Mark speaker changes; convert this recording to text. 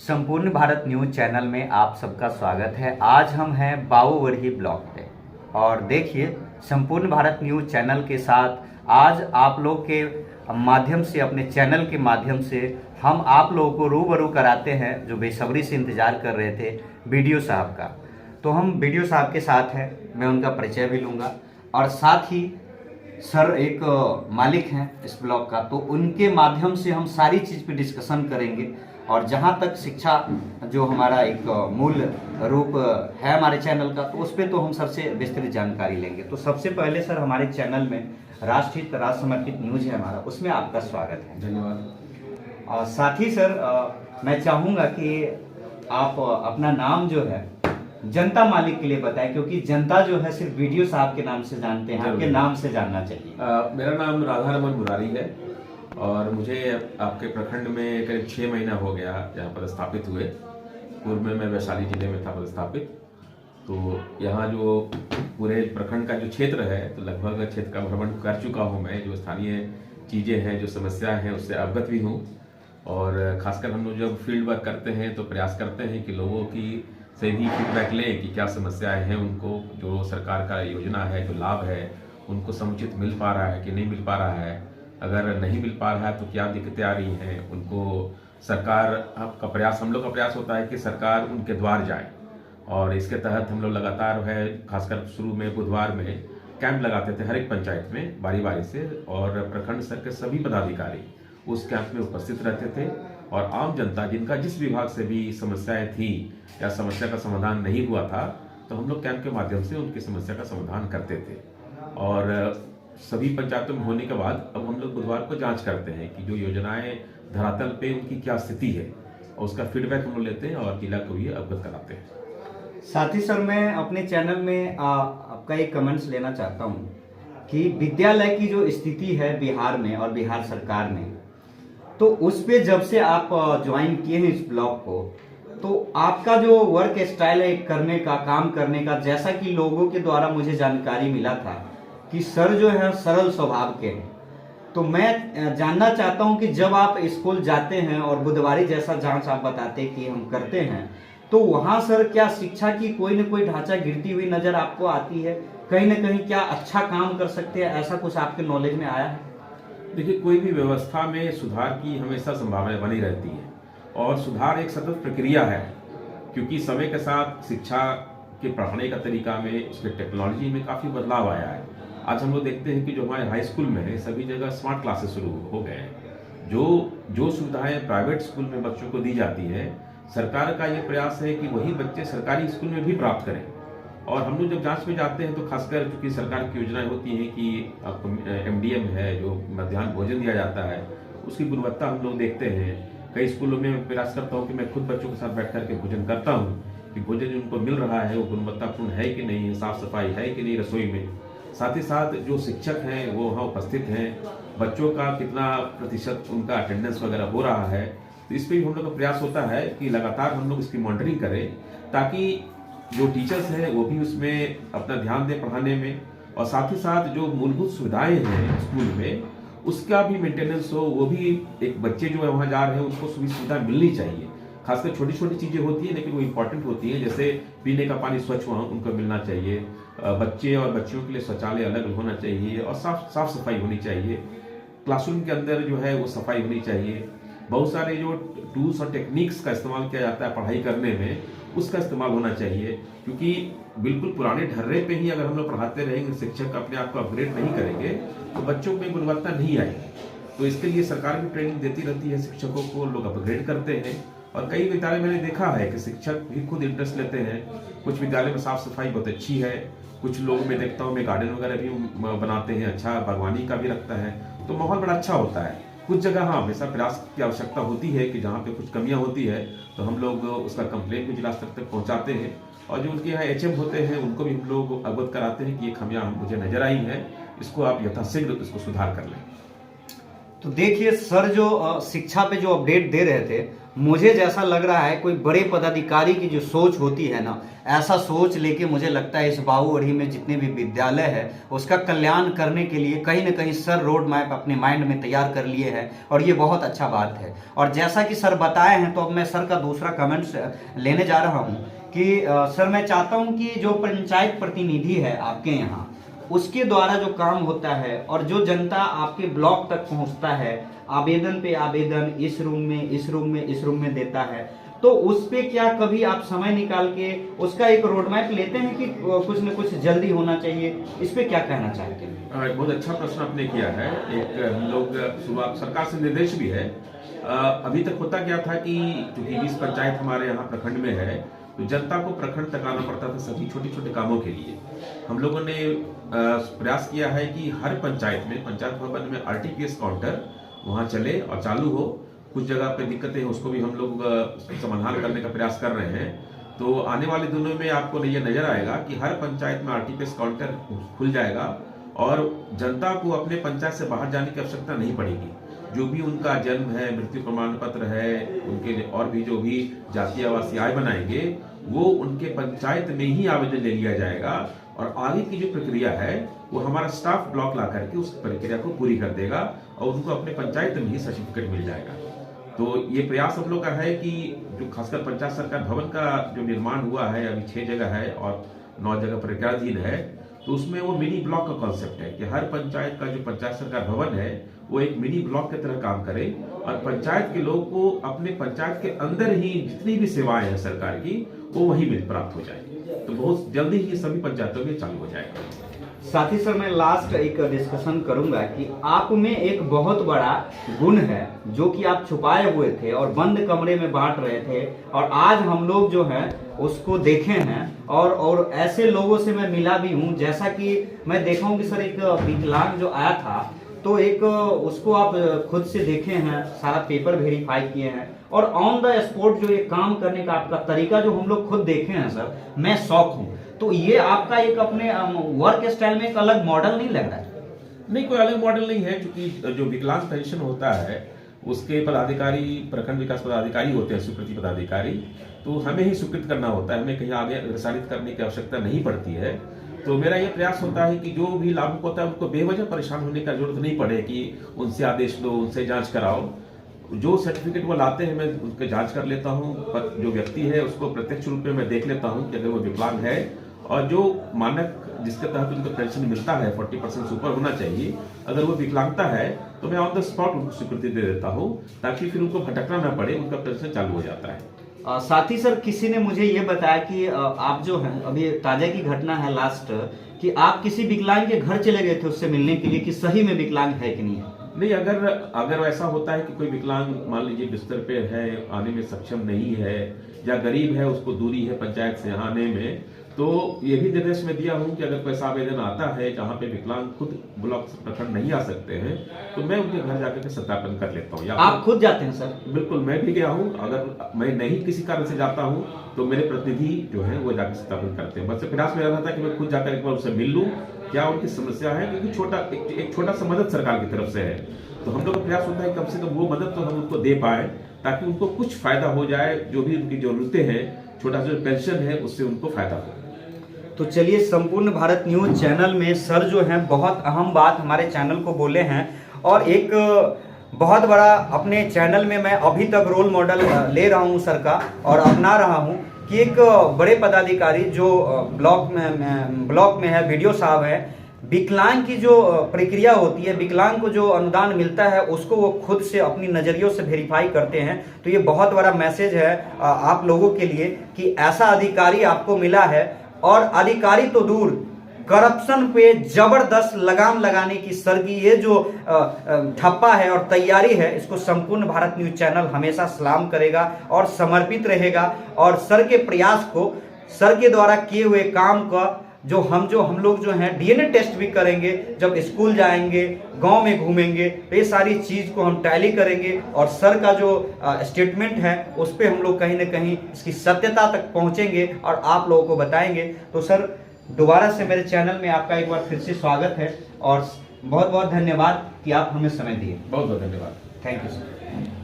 Speaker 1: संपूर्ण Bharat news channel में आप सबका स्वागत है। आज हम हैं बाबूवरही ब्लॉक पे और देखिए संपूर्ण भारत न्यूज चैनल के साथ आज आप लोग के माध्यम से, अपने चैनल के माध्यम से हम आप लोगों को रूबरू कराते हैं जो बेसब्री से इंतजार कर रहे थे बीडीओ साहब का। तो हम बीडीओ साहब के साथ हैं, मैं उनका परिचय भी लूँगा और साथ ही सर एक मालिक हैं इस ब्लॉग का, तो उनके माध्यम से हम सारी चीज़ पे डिस्कशन करेंगे और जहाँ तक शिक्षा जो हमारा एक मूल रूप है हमारे चैनल का, तो उस पर तो हम सबसे विस्तृत जानकारी लेंगे। तो सबसे पहले सर हमारे चैनल में राष्ट्रहित राष्ट्र समर्पित न्यूज है हमारा, उसमें आपका स्वागत है।
Speaker 2: धन्यवाद।
Speaker 1: और साथ ही सर मैं चाहूँगा कि आप अपना नाम जो है जनता मालिक के लिए बताएं, क्योंकि जनता जो है सिर्फ वीडियो साहब के नाम से जानते हैं, आपके नाम से जानना चाहिए।
Speaker 2: मेरा नाम राधा रमन मुरारी है और मुझे आपके प्रखंड में करीब 6 महीना हो गया यहाँ पदस्थापित हुए। पूर्व में मैं वैशाली जिले में था पदस्थापित। तो यहाँ जो पूरे प्रखंड का जो क्षेत्र है, तो लगभग क्षेत्र का भ्रमण कर चुका हूँ मैं। जो स्थानीय चीज़ें हैं, जो समस्याएं हैं, उससे अवगत भी हूँ। और खासकर हम लोग जब फील्ड वर्क करते हैं तो प्रयास करते हैं कि लोगों की से भी फीडबैक लें कि क्या समस्याएं हैं, उनको जो सरकार का योजना है, जो लाभ है, उनको समुचित मिल पा रहा है कि नहीं मिल पा रहा है। अगर नहीं मिल पा रहा है तो क्या दिक्कतें आ रही हैं, उनको सरकार का प्रयास, हम लोग का प्रयास होता है कि सरकार उनके द्वार जाए। और इसके तहत हम लोग लगातार है, खासकर शुरू में बुधवार में कैंप लगाते थे हर एक पंचायत में बारी बारी से, और प्रखंड स्तर के सभी पदाधिकारी उस कैंप में उपस्थित रहते थे। और आम जनता जिनका जिस विभाग से भी समस्याएं थी या समस्या का समाधान नहीं हुआ था, तो हम लोग कैंप के माध्यम से उनकी समस्या का समाधान करते थे। और सभी पंचायतों में होने के बाद अब हम लोग बुधवार को जांच करते हैं कि जो योजनाएं धरातल पे उनकी क्या स्थिति है, और उसका फीडबैक हम लोग लेते हैं और जिला को ये अवगत कराते हैं।
Speaker 1: साथ ही सर मैं अपने चैनल में आपका एक कमेंट्स लेना चाहता हूँ कि विद्यालय की जो स्थिति है बिहार में और बिहार सरकार में, तो उस पे जब से आप ज्वाइन किए हैं इस ब्लॉग को, तो आपका जो वर्क स्टाइल है करने का, काम करने का, जैसा कि लोगों के द्वारा मुझे जानकारी मिला था कि सर जो है सरल स्वभाव के हैं। तो मैं जानना चाहता हूं कि जब आप स्कूल जाते हैं और बुधवारी जैसा जांच आप बताते कि हम करते हैं, तो वहां सर क्या शिक्षा की कोई न कोई ढांचा गिरती हुई नजर आपको आती है? कहीं ना कहीं क्या अच्छा काम कर सकते हैं, ऐसा कुछ आपके नॉलेज में आया है?
Speaker 2: देखिए, कोई भी व्यवस्था में सुधार की हमेशा संभावना बनी रहती है और सुधार एक सतत प्रक्रिया है, क्योंकि समय के साथ शिक्षा के पढ़ाने का तरीका में, उसके टेक्नोलॉजी में काफ़ी बदलाव आया है। आज हम लोग देखते हैं कि जो हमारे हाई स्कूल में है, सभी जगह स्मार्ट क्लासेस शुरू हो गए हैं। जो सुविधाएं प्राइवेट स्कूल में बच्चों को दी जाती है, सरकार का ये प्रयास है कि वही बच्चे सरकारी स्कूल में भी प्राप्त करें। और हम लोग जब जांच में जाते हैं तो खासकर चूंकि सरकार की योजनाएं होती हैं कि आपको MDM है, जो मध्याह्न भोजन दिया जाता है, उसकी गुणवत्ता हम लोग देखते हैं। कई स्कूलों में प्रयास करता हूँ कि मैं खुद बच्चों के साथ बैठ करके भोजन करता हूँ कि भोजन जो उनको मिल रहा है वो गुणवत्तापूर्ण है कि नहीं है, साफ सफाई है कि नहीं रसोई में। साथ ही साथ जो शिक्षक हैं वो वहाँ उपस्थित हैं, बच्चों का कितना प्रतिशत उनका अटेंडेंस वगैरह हो रहा है। तो इस पर भी हम लोग का प्रयास होता है कि लगातार हम लोग इसकी मॉनिटरिंग करें, ताकि जो टीचर्स हैं वो भी उसमें अपना ध्यान दें पढ़ाने में, और साथ ही साथ जो मूलभूत सुविधाएं हैं स्कूल में उसका भी मेंटेनेंस हो। वो भी एक बच्चे जो है वहाँ जा रहे हैं उनको सुविधा मिलनी चाहिए। खासकर छोटी छोटी चीज़ें होती हैं लेकिन वो इम्पोर्टेंट होती हैं, जैसे पीने का पानी स्वच्छ वहाँ उनको मिलना चाहिए, बच्चे और बच्चियों के लिए शौचालय अलग होना चाहिए, और साफ सफाई होनी चाहिए। क्लासरूम के अंदर जो है वो सफाई होनी चाहिए। बहुत सारे जो टूल्स और टेक्निक्स का इस्तेमाल किया जाता है पढ़ाई करने में, उसका इस्तेमाल होना चाहिए, क्योंकि बिल्कुल पुराने ढर्रे पे ही अगर हम लोग पढ़ाते रहेंगे, शिक्षक अपने आप को अपग्रेड नहीं करेंगे, तो बच्चों में गुणवत्ता नहीं आएगी। तो इसके लिए सरकार भी ट्रेनिंग देती रहती है, शिक्षकों को लोग अपग्रेड करते हैं। और कई विद्यालय मैंने देखा है कि शिक्षक भी खुद इंटरेस्ट लेते हैं। कुछ विद्यालय में साफ सफाई बहुत अच्छी है, कुछ लोग मैं देखता हूँ मैं गार्डन वगैरह भी बनाते हैं, अच्छा बागवानी का भी रखता है, तो माहौल बड़ा अच्छा होता है। कुछ जगह हाँ हमेशा प्रयास की आवश्यकता होती है कि जहाँ पे कुछ कमियाँ होती है तो हम लोग उसका कंप्लेंट भी जिला स्तर तक पहुँचाते हैं, और जो उनके यहाँ HM होते हैं उनको भी हम लोग अवगत कराते हैं कि ये खामियां मुझे नजर आई हैं, इसको आप यथाशीघ्र इसको सुधार कर लें।
Speaker 1: तो देखिए सर जो शिक्षा पे जो अपडेट दे रहे थे मुझे जैसा लग रहा है कोई बड़े पदाधिकारी की जो सोच होती है ना, ऐसा सोच लेके मुझे लगता है इस बाबूवढ़ी में जितने भी विद्यालय है उसका कल्याण करने के लिए कहीं ना कहीं सर रोड मैप अपने माइंड में तैयार कर लिए हैं, और ये बहुत अच्छा बात है। और जैसा कि सर बताए हैं, तो अब मैं सर का दूसरा कमेंट्स लेने जा रहा हूँ कि सर मैं चाहता हूँ कि जो पंचायत प्रतिनिधि है आपके यहाँ, उसके द्वारा जो काम होता है और जो जनता आपके ब्लॉक तक पहुंचता है, आवेदन पे आवेदन इस रूम में इस रूम में इस रूम में देता है, तो उस पे क्या कभी आप समय निकाल के उसका एक रोड मैप लेते हैं कि कुछ न कुछ जल्दी होना चाहिए? इस पे क्या कहना चाहते हैं?
Speaker 2: बहुत अच्छा प्रश्न आपने किया है। एक हम लोग सुबह सरकार से निर्देश भी है। अभी तक होता क्या था कि चूंकि 20 पंचायत हमारे यहाँ प्रखंड में है, तो जनता को प्रखंड तक आना पड़ता था सभी छोटे छोटे कामों के लिए। हम लोगों ने प्रयास किया है कि हर पंचायत में, पंचायत भवन में आरटीपीएस काउंटर वहाँ चले और चालू हो। कुछ जगह पे दिक्कतें हैं, उसको भी हम लोग समाधान करने का प्रयास कर रहे हैं। तो आने वाले दिनों में आपको ये नजर आएगा कि हर पंचायत में आरटीपीएस काउंटर खुल जाएगा और जनता को अपने पंचायत से बाहर जाने की आवश्यकता नहीं पड़ेगी। जो भी उनका जन्म है, मृत्यु प्रमाण पत्र है, उनके और भी जो भी जातीय आवासीय आय बनाएंगे, वो उनके पंचायत में ही आवेदन ले लिया जाएगा और आगे की जो प्रक्रिया है वो हमारा स्टाफ ब्लॉक ला करके उस प्रक्रिया को पूरी कर देगा और उनको अपने पंचायत में ही सर्टिफिकेट मिल जाएगा। तो ये प्रयास हम लोग का है कि जो खासकर पंचायत सरकार भवन का जो निर्माण हुआ है, अभी 6 जगह है और 9 जगह प्रक्रियाधीन है, तो उसमें वो मिनी ब्लॉक का कॉन्सेप्ट है कि हर पंचायत का जो पंचायत सरकार भवन है वो एक मिनी ब्लॉक की तरह काम करे और पंचायत के लोग को अपने पंचायत के अंदर ही जितनी भी सेवाएं हैं सरकार की वो वही मिल प्राप्त हो जाए। तो बहुत जल्दी ही सभी पंचायतों में चालू हो जाएगा।
Speaker 1: साथ ही सर मैं लास्ट एक डिस्कशन करूंगा कि आप में एक बहुत बड़ा गुण है जो कि आप छुपाए हुए थे और बंद कमरे में बांट रहे थे, और आज हम लोग जो है उसको देखे हैं और ऐसे लोगों से मैं मिला भी हूं। जैसा कि मैं देखा हूं कि सर एक विकलांग जो आया था, तो एक उसको आप खुद से देखे हैं, सारा पेपर वेरीफाई किए हैं, और ऑन द स्पॉट जो ये काम करने का आपका तरीका जो हम लोग खुद देखे हैं सर, मैं शौक हूँ। तो ये आपका एक अपने वर्क स्टाइल में एक अलग मॉडल नहीं लग रहा है?
Speaker 2: नहीं, कोई अलग मॉडल नहीं है, क्योंकि जो विकलांग पेंशन होता है उसके पदाधिकारी प्रखंड विकास पदाधिकारी होते हैं, स्वीकृति पदाधिकारी, तो हमें ही स्वीकृत करना होता है, हमें कहीं आगे अग्रसारित करने की आवश्यकता नहीं पड़ती है। तो मेरा ये प्रयास होता है कि जो भी लाभुक होता है उनको बेवजह परेशान होने का जरूरत नहीं पड़े कि उनसे आदेश लो, उनसे जांच कराओ। जो सर्टिफिकेट वो लाते हैं मैं उनके जांच कर लेता हूँ, पर जो व्यक्ति है उसको प्रत्यक्ष रूप में मैं देख लेता हूँ कि अगर वो विकलांग है और जो मानक जिसके तहत उनको पेंशन मिलता है 40% से ऊपर होना चाहिए, अगर वो विकलांगता है तो मैं ऑन द स्पॉट उनको स्वीकृति दे देता हूँ ताकि फिर उनको भटकना ना पड़े, उनका पेंशन चालू हो जाता है।
Speaker 1: साथ ही सर किसी ने मुझे ये बताया कि आप जो है अभी ताजा की घटना है लास्ट, कि आप किसी विकलांग के घर चले गए थे उससे मिलने के लिए, कि सही में विकलांग है कि नहीं है?
Speaker 2: नहीं, अगर ऐसा होता है कि कोई विकलांग मान लीजिए बिस्तर पे है, आने में सक्षम नहीं है या गरीब है, उसको दूरी है पंचायत से आने में, तो ये भी निर्देश में दिया हूं कि अगर कोई ऐसा आवेदन आता है जहां पे विकलांग खुद ब्लॉक प्रखंड नहीं आ सकते हैं तो मैं उनके घर जाकर के सत्यापन कर लेता हूं।
Speaker 1: आप खुद जाते हैं सर?
Speaker 2: बिल्कुल, मैं भी गया हूं। अगर मैं नहीं किसी कारण से जाता हूं तो मेरे प्रतिनिधि जो है वो जाकर सत्यापन करते हैं। बस प्रयास में रहता है कि मैं खुद जाकर एक बार उनसे मिल लूं, क्या उनकी समस्या है, क्योंकि एक छोटा सा मदद सरकार की तरफ से है, तो हम लोग का प्रयास होता है कम से कम वो मदद तो हम उनको दे पाए ताकि उनको कुछ फायदा हो जाए, जो भी उनकी जरूरतें हैं, छोटा जो पेंशन है उससे उनको फायदा हो।
Speaker 1: तो चलिए, संपूर्ण भारत न्यूज चैनल में सर जो हैं बहुत अहम बात हमारे चैनल को बोले हैं, और एक बहुत बड़ा अपने चैनल में मैं अभी तक रोल मॉडल ले रहा हूं सर का और अपना रहा हूं कि एक बड़े पदाधिकारी जो ब्लॉक में है, वीडियो साहब है, विकलांग की जो प्रक्रिया होती है, विकलांग को जो अनुदान मिलता है उसको वो खुद से अपनी नज़रियों से वेरीफाई करते हैं। तो ये बहुत बड़ा मैसेज है आप लोगों के लिए कि ऐसा अधिकारी आपको मिला है, और अधिकारी तो दूर, करप्शन पे जबरदस्त लगाम लगाने की सर की ये जो ठप्पा है और तैयारी है, इसको संपूर्ण भारत न्यूज चैनल हमेशा सलाम करेगा और समर्पित रहेगा। और सर के प्रयास को, सर के द्वारा किए हुए काम का जो हम लोग जो हैं डीएनए टेस्ट भी करेंगे, जब स्कूल जाएंगे, गांव में घूमेंगे, तो ये सारी चीज़ को हम टैली करेंगे और सर का जो स्टेटमेंट है उस पर हम लोग कहीं ना कहीं इसकी सत्यता तक पहुंचेंगे और आप लोगों को बताएंगे। तो सर दोबारा से मेरे चैनल में आपका एक बार फिर से स्वागत है और बहुत बहुत धन्यवाद कि आप हमें समय दिए।
Speaker 2: बहुत बहुत धन्यवाद।
Speaker 1: Thank you sir.